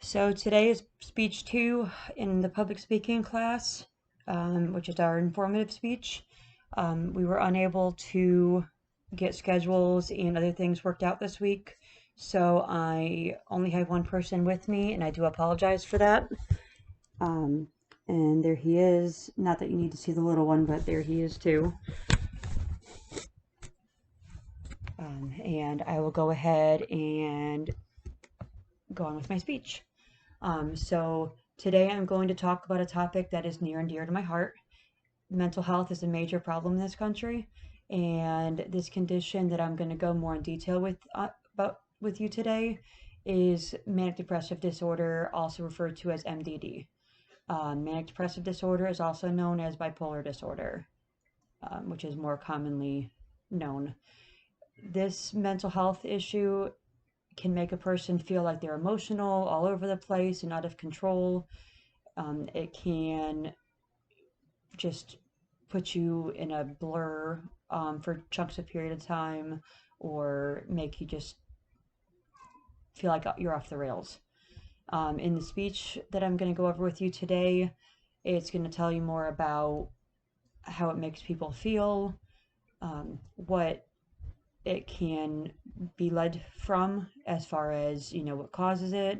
So today is speech two in the public speaking class, which is our informative speech. We were unable to get schedules and other things worked out this week, so I only have one person with me, and I do apologize for that. Um, and there he is. Not that you need to see the little one, but there he is too. And I will go ahead and go on with my speech. So today I'm going to talk about a topic that is near and dear to my heart. Mental health is a major problem in this country, and this condition that I'm going to go more in detail with you today is manic depressive disorder, also referred to as MDD. Manic depressive disorder is also known as bipolar disorder, which is more commonly known. This mental health issue can make a person feel like they're emotional, all over the place, and out of control. It can just put you in a blur for chunks of period of time, or make you just feel like you're off the rails. In the speech that I'm going to go over with you today, it's going to tell you more about how it makes people feel, what it can be led from as far as, what causes it.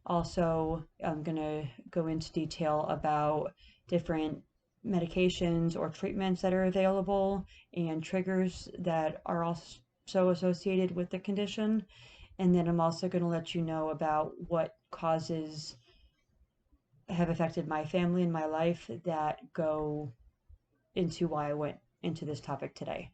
Also, I'm going to go into detail about different medications or treatments that are available and triggers that are also associated with the condition. And then I'm also going to let you know about what causes have affected my family and my life that go into why I went into this topic today.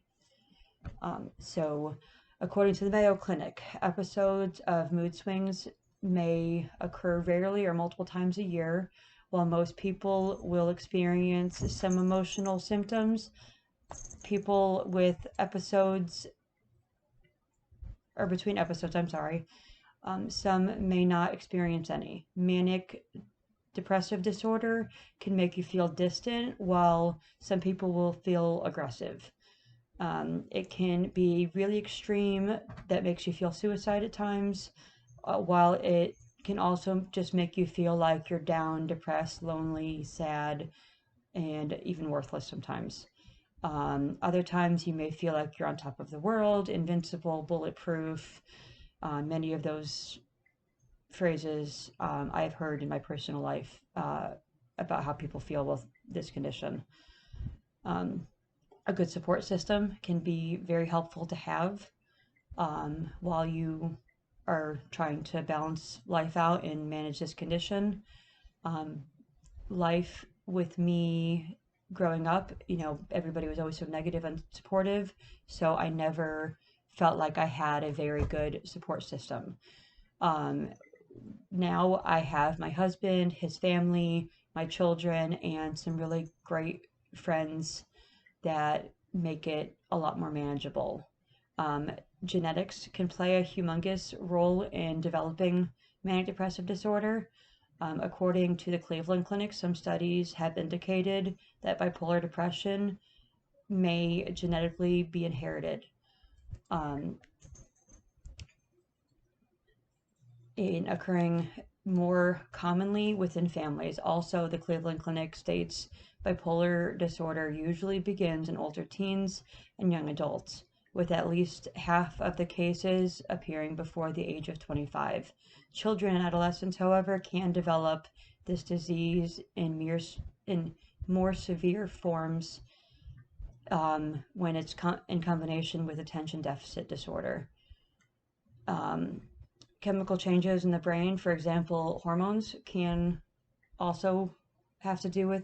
So, according to the Mayo Clinic, episodes of mood swings may occur rarely or multiple times a year. While most people will experience some emotional symptoms, people with episodes, or between episodes, I'm sorry, some may not experience any. Manic depressive disorder can make you feel distant, while some people will feel aggressive. It can be really extreme that makes you feel suicide at times, while it can also just make you feel like you're down, depressed, lonely, sad, and even worthless sometimes. Other times you may feel like you're on top of the world, invincible, bulletproof. Many of those phrases I've heard in my personal life about how people feel with this condition. Um, a good support system can be very helpful to have while you are trying to balance life out and manage this condition. Um, Life with me growing up, everybody was always so negative and supportive, so I never felt like I had a very good support system. Um, Now I have my husband, his family, my children, and some really great friends that make it a lot more manageable. Um, Genetics can play a humongous role in developing manic depressive disorder. According to the Cleveland Clinic, some studies have indicated that bipolar depression may genetically be inherited. Um, in occurring more commonly within families. Also, the Cleveland Clinic states bipolar disorder usually begins in older teens and young adults, with at least half of the cases appearing before the age of 25. Children and adolescents, however, can develop this disease in more severe forms when it's in combination with attention deficit disorder. Um, Chemical changes in the brain, for example, hormones, can also have to do with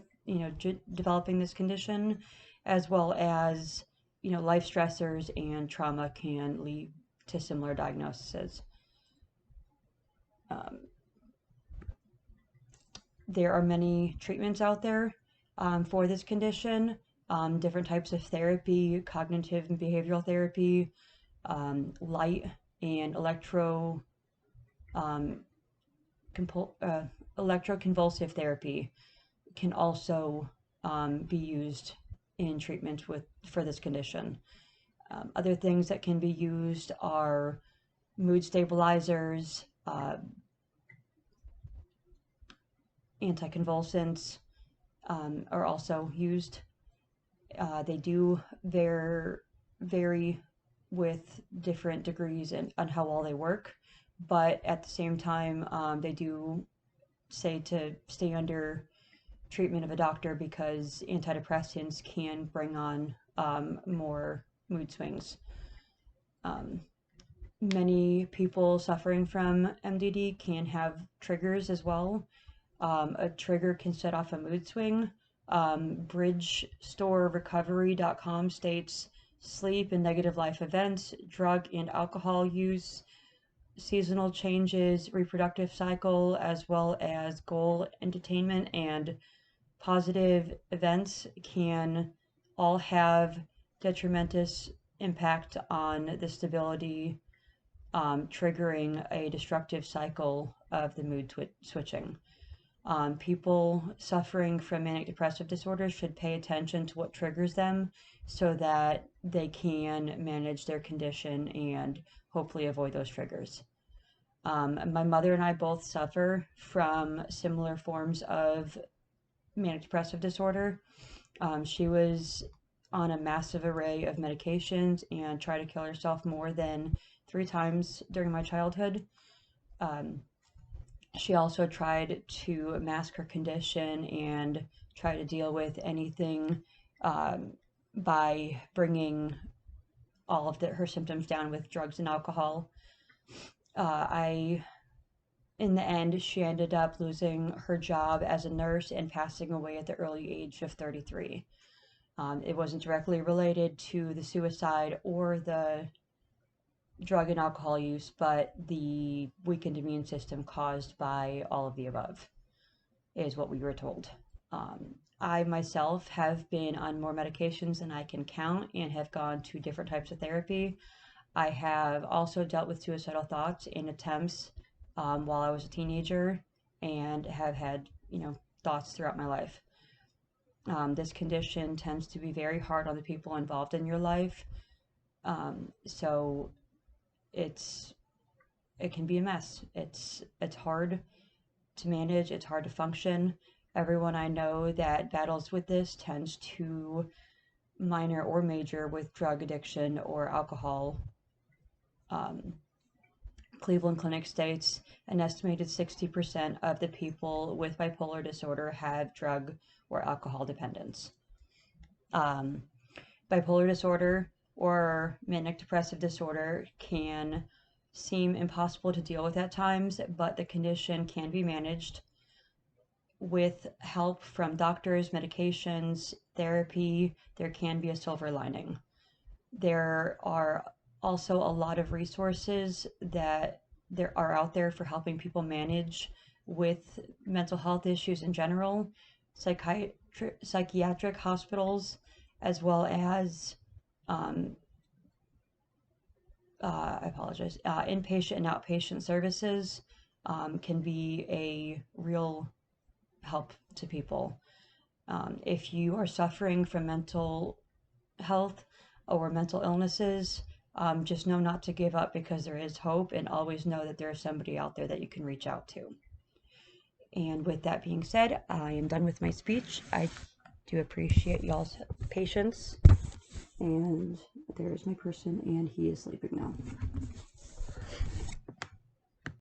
developing this condition, as well as life stressors and trauma can lead to similar diagnoses. Um, there are many treatments out there for this condition, different types of therapy, cognitive and behavioral therapy, light and um, uh, electroconvulsive therapy can also be used in treatment for this condition. Other things that can be used are mood stabilizers, anticonvulsants are also used. They do vary with different degrees on how well they work, but at the same time, they do say to stay under treatment of a doctor because antidepressants can bring on more mood swings. Many people suffering from MDD can have triggers as well. A trigger can set off a mood swing. BridgeStoreRecovery.com states sleep and negative life events, drug and alcohol use, seasonal changes, reproductive cycle, as well as goal attainment and positive events can all have detrimentous impact on the stability, triggering a destructive cycle of the mood switching. People suffering from manic depressive disorder should pay attention to what triggers them so that they can manage their condition and hopefully avoid those triggers. My mother and I both suffer from similar forms of manic depressive disorder. She was on a massive array of medications and tried to kill herself more than 3 times during my childhood. She also tried to mask her condition and try to deal with anything by bringing all of her symptoms down with drugs and alcohol. In the end, she ended up losing her job as a nurse and passing away at the early age of 33. It wasn't directly related to the suicide or the drug and alcohol use, but the weakened immune system caused by all of the above is what we were told. I myself have been on more medications than I can count and have gone to different types of therapy. I have also dealt with suicidal thoughts and attempts while I was a teenager and have had, thoughts throughout my life. This condition tends to be very hard on the people involved in your life. So it can be a mess. It's hard to manage. It's hard to function. Everyone I know that battles with this tends to minor or major with drug addiction or alcohol. Cleveland Clinic states an estimated 60% of the people with bipolar disorder have drug or alcohol dependence. Bipolar disorder or manic depressive disorder can seem impossible to deal with at times, but the condition can be managed with help from doctors, medications, therapy. There can be a silver lining. There are also a lot of resources that there are out there for helping people manage with mental health issues in general, psychiatric hospitals, as well as inpatient and outpatient services can be a real help to people. If you are suffering from mental health or mental illnesses, just know not to give up because there is hope, and always know that there is somebody out there that you can reach out to. And with that being said, I am done with my speech. I do appreciate y'all's patience. And there's my person, and he is sleeping now.